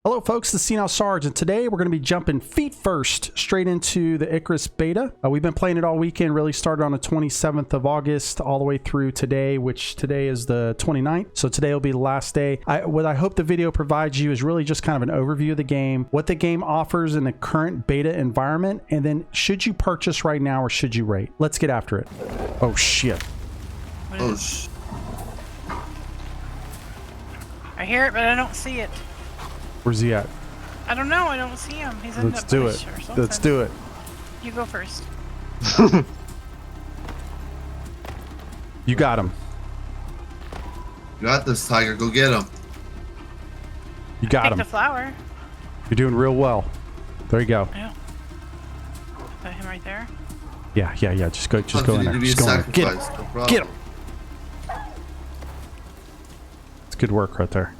Hello folks, this is SenileSarge, and today we're going to be jumping feet first straight into the Icarus Beta. We've been playing it all weekend, really started on the 27th of August all the way through today, which today is the 29th, so today will be the last day. What I hope the video provides you is really just kind of an overview of the game, what the game offers in the current beta environment, and then should you purchase right now or should you wait? Let's get after it. Oh shit. I hear it, but I don't see it. Where's he at? I don't know. I don't see him. He's in Let's the do bush it. or something. Let's do it. You go first. You got him. You got this, Tiger. Go get him. You got Take him. the flower. You're doing real well. There you go. Yeah. Put him right there. Yeah. Just go in there. Just go in there. Get him. Get him. It's good work right there.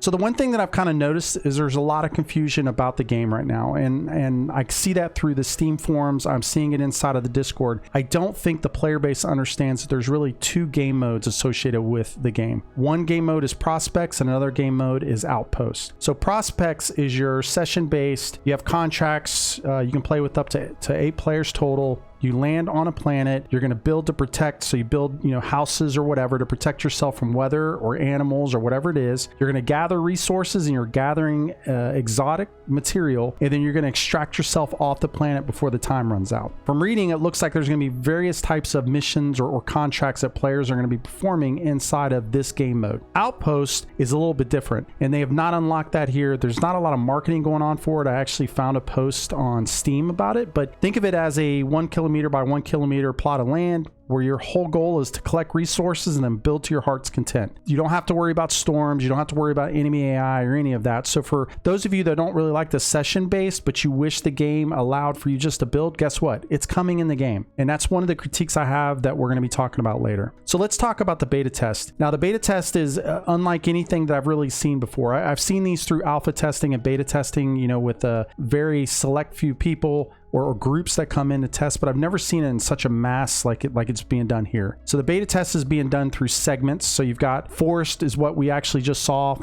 So the one thing that I've kind of noticed is there's a lot of confusion about the game right now, and I see that through the Steam forums. I'm seeing it inside of the Discord. I don't think the player base understands that there's really two game modes associated with the game. One game mode is Prospects and another game mode is Outpost. So Prospects is your session based. You have contracts. You can play with up to 8 players total. You land on a planet, you're going to build to protect, so you build, houses or whatever to protect yourself from weather or animals or whatever it is. You're going to gather resources and you're gathering exotic material, and then you're going to extract yourself off the planet before the time runs out. From reading, it looks like there's going to be various types of missions or contracts that players are going to be performing inside of this game mode. Outpost is a little bit different, and they have not unlocked that here. There's not a lot of marketing going on for it. I actually found a post on Steam about it, but think of it as a 1 kilometer by 1 kilometer plot of land where your whole goal is to collect resources and then build to your heart's content. You don't have to worry about storms. You don't have to worry about enemy AI or any of that. So for those of you that don't really like the session based, but you wish the game allowed for you just to build, guess what? It's coming in the game. And that's one of the critiques I have that we're going to be talking about later. So let's talk about the beta test. Now the beta test is unlike anything that I've really seen before. I've seen these through alpha testing and beta testing, with a very select few people or groups that come in to test, but I've never seen it in such a mass like it's being done here. So the beta test is being done through segments. So you've got forest is what we actually just saw.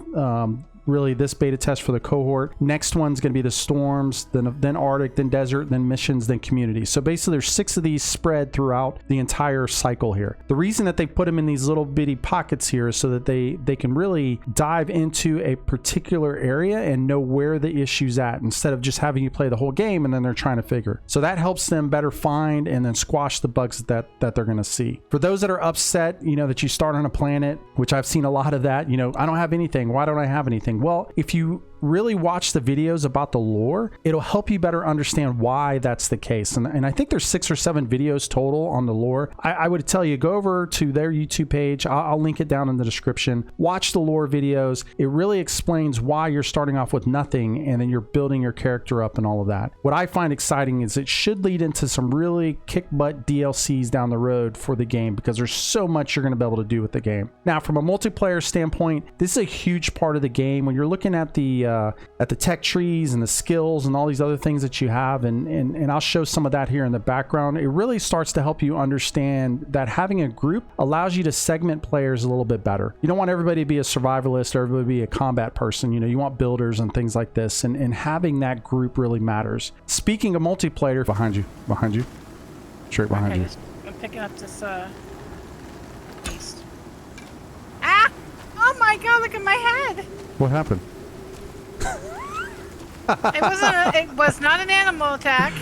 Really this beta test for the cohort. Next one's going to be the storms, then Arctic, then desert, then missions, then community. So basically there's 6 of these spread throughout the entire cycle here. The reason that they put them in these little bitty pockets here is so that they can really dive into a particular area and know where the issue's at instead of just having you play the whole game and then they're trying to figure. So that helps them better find and then squash the bugs that they're going to see. For those that are upset, that you start on a planet, which I've seen a lot of that, I don't have anything. Why don't I have anything? Well, if you really watch the videos about the lore, it'll help you better understand why that's the case. And I think there's 6 or 7 videos total on the lore. I would tell you, go over to their YouTube page. I'll link it down in the description. Watch the lore videos. It really explains why you're starting off with nothing and then you're building your character up and all of that. What I find exciting is it should lead into some really kick-butt DLCs down the road for the game because there's so much you're going to be able to do with the game. Now, from a multiplayer standpoint, this is a huge part of the game. When you're looking at the tech trees and the skills and all these other things that you have, and I'll show some of that here in the background, it really starts to help you understand that having a group allows you to segment players a little bit better. You don't want everybody to be a survivalist or everybody to be a combat person. You want builders and things like this, and having that group really matters. Speaking of multiplayer, behind you, straight behind you. I'm picking up this beast. Ah! Oh my god, look at my head! What happened? It was not an animal attack.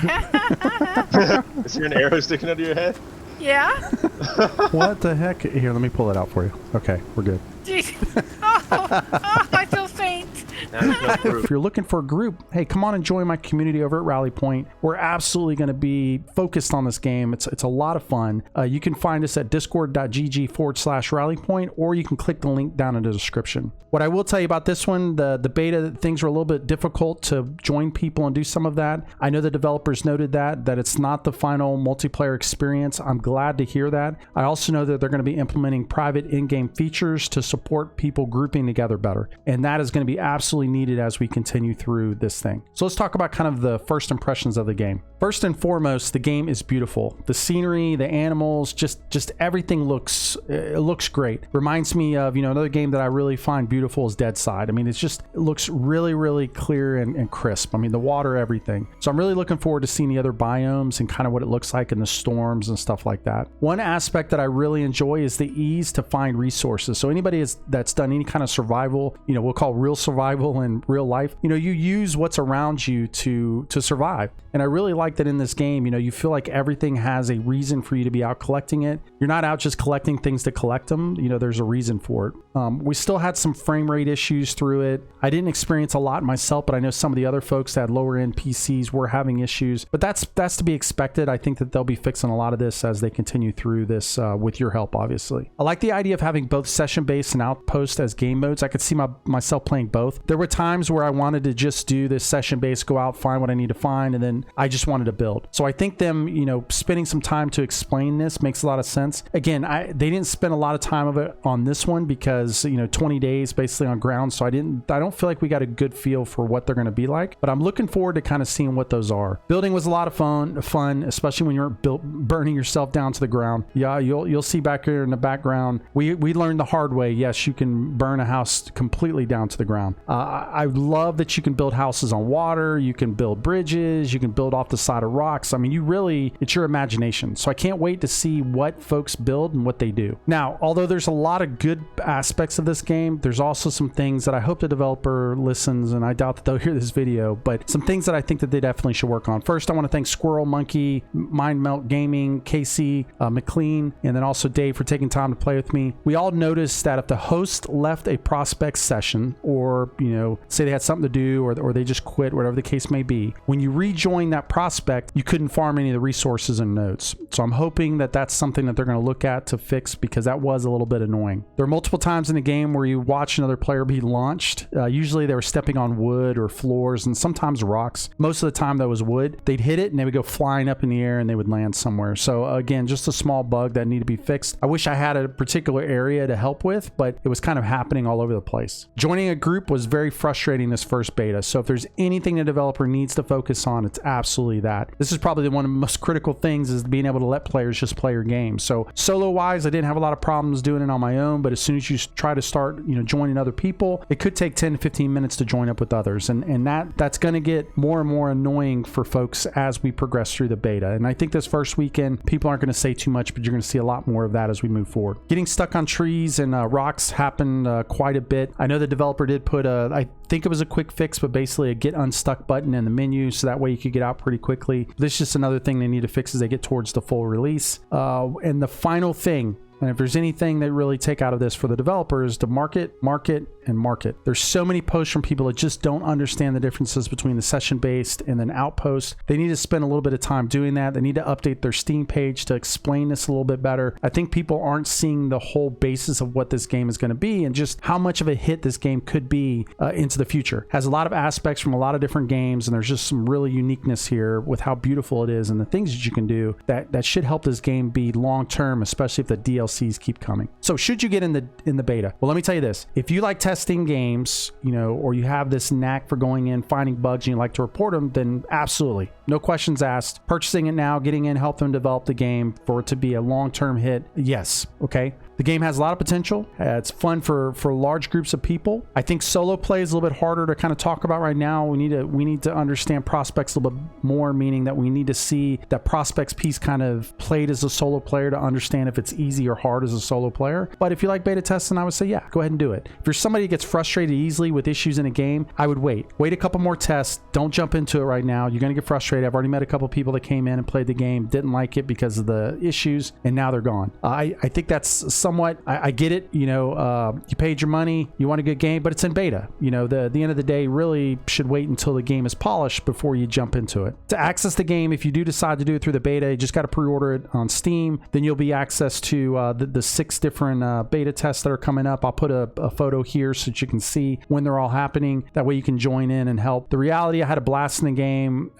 Is there an arrow sticking out of your head? Yeah. What the heck? Here, let me pull it out for you. Okay, we're good. Jeez. Oh, I feel faint. If you're looking for a group, hey, come on and join my community over at Rally Point. We're absolutely going to be focused on this game. It's a lot of fun. You can find us at discord.gg/rallypoint, or you can click the link down in the description. What I will tell you about this one, the beta, things are a little bit difficult to join people and do some of that. I know the developers noted that it's not the final multiplayer experience. I'm glad to hear that. I also know that they're going to be implementing private in-game features to support people grouping together better. And that is going to be absolutely absolutely needed as we continue through this thing. So let's talk about kind of the first impressions of the game. First and foremost, the game is beautiful. The scenery, the animals, just everything looks great. Reminds me of, another game that I really find beautiful is Dead Side. I mean, it looks really, really clear and crisp. I mean, the water, everything. So I'm really looking forward to seeing the other biomes and kind of what it looks like in the storms and stuff like that. One aspect that I really enjoy is the ease to find resources. So anybody that's done any kind of survival, we'll call real survival in real life, you use what's around you to survive. And I really like that in this game, you feel like everything has a reason for you to be out collecting it. You're not out just collecting things to collect them. There's a reason for it. We still had some frame rate issues through it. I didn't experience a lot myself, but I know some of the other folks that had lower end PCs were having issues, but that's to be expected. I think that they'll be fixing a lot of this as they continue through this with your help, obviously. I like the idea of having both session-based and outpost as game modes. I could see myself playing both. There were times where I wanted to just do this session-based, go out, find what I need to find, and then I just wanted to build. So I think them, spending some time to explain this makes a lot of sense. Again, they didn't spend a lot of time of it on this one because, 20 days basically on ground. So I don't feel like we got a good feel for what they're going to be like, but I'm looking forward to kind of seeing what those are. Building was a lot of fun, especially when you're burning yourself down to the ground. Yeah, you'll see back here in the background. We learned the hard way. Yes, you can burn a house completely down to the ground. I love that you can build houses on water. You can build bridges. You can build off the side of rocks. I mean, it's your imagination. So I can't wait to see what folks build and what they do. Now, although there's a lot of good aspects of this game, there's also some things that I hope the developer listens, and I doubt that they'll hear this video, but some things that I think that they definitely should work on. First, I want to thank Squirrel Monkey, Mind Melt Gaming, Casey, McLean, and then also Dave for taking time to play with me. We all noticed that if the host left a prospect session, or say they had something to do, or they just quit, whatever the case may be, when you rejoin that prospect, you couldn't farm any of the resources and nodes. So I'm hoping that that's something that they're going to look at to fix, because that was a little bit annoying. There are multiple times in the game where you watch another player be launched. Usually they were stepping on wood or floors, and sometimes rocks. Most of the time that was wood. They'd hit it and they would go flying up in the air and they would land somewhere. So again, just a small bug that needed to be fixed. I wish I had a particular area to help with, but it was kind of happening all over the place. Joining a group was very frustrating this first beta. So if there's anything the developer needs to focus on, it's absolutely that. This is probably one of the most critical things, is being able to let players just play your game. So solo wise, I didn't have a lot of problems doing it on my own, but as soon as you try to start, joining other people, it could take 10 to 15 minutes to join up with others. And that's going to get more and more annoying for folks as we progress through the beta. And I think this first weekend, people aren't going to say too much, but you're going to see a lot more of that as we move forward. Getting stuck on trees and rocks happened quite a bit. I know the developer did put I think it was a quick fix, but basically a get unstuck button in the menu, so that way you could get out pretty quickly. This is just another thing they need to fix as they get towards the full release. And the final thing, and if there's anything they really take out of this for the developers, to market. There's so many posts from people that just don't understand the differences between the session-based and then outpost. They need to spend a little bit of time doing that. They need to update their Steam page to explain this a little bit better. I think people aren't seeing the whole basis of what this game is going to be and just how much of a hit this game could be into the future. Has a lot of aspects from a lot of different games, and there's just some really uniqueness here with how beautiful it is and the things that you can do that should help this game be long-term, especially if the DLCs keep coming. So should you get in the beta? Well, let me tell you this. If you like testing games, or you have this knack for going in, finding bugs, and you like to report them, then absolutely. No questions asked. Purchasing it now, getting in, help them develop the game for it to be a long-term hit. Yes. Okay. The game has a lot of potential. It's fun for large groups of people. I think solo play is a little bit harder to kind of talk about right now. We need to understand prospects a little bit more, meaning that we need to see that prospects piece kind of played as a solo player to understand if it's easy or hard as a solo player. But if you like beta testing, I would say, yeah, go ahead and do it. If you're somebody who gets frustrated easily with issues in a game, I would wait a couple more tests. Don't jump into it right now. You're going to get frustrated. I've already met a couple people that came in and played the game, didn't like it because of the issues, and now they're gone. I think that's somewhat, I get it. You paid your money, you want a good game, but it's in beta. The end of the day, really should wait until the game is polished before you jump into it. To access the game, if you do decide to do it through the beta, you just got to pre-order it on Steam. Then you'll be access to the 6 different beta tests that are coming up. I'll put a photo here so that you can see when they're all happening. That way you can join in and help. The reality, I had a blast in the game.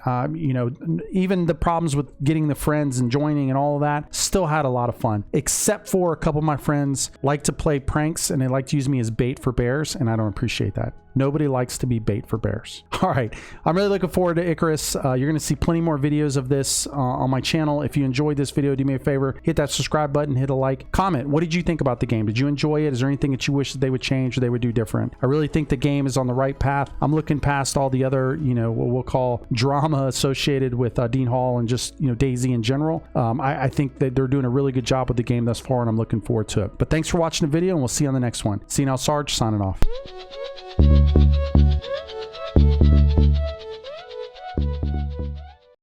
you know, even the problems with getting the friends and joining and all of that, still had a lot of fun, except for a couple of my friends like to play pranks and they like to use me as bait for bears, and I don't appreciate that. Nobody likes to be bait for bears. All right, I'm really looking forward to Icarus. You're going to see plenty more videos of this on my channel. If you enjoyed this video, do me a favor, hit that subscribe button, hit a like, comment. What did you think about the game? Did you enjoy it? Is there anything that you wish that they would change or they would do different? I really think the game is on the right path. I'm looking past all the other, you know, what we'll call drama associated with Dean Hall and just, you know, DayZ in general. I think that they're doing a really good job with the game thus far, and I'm looking forward to it. But thanks for watching the video, and we'll see you on the next one. SenileSarge signing off.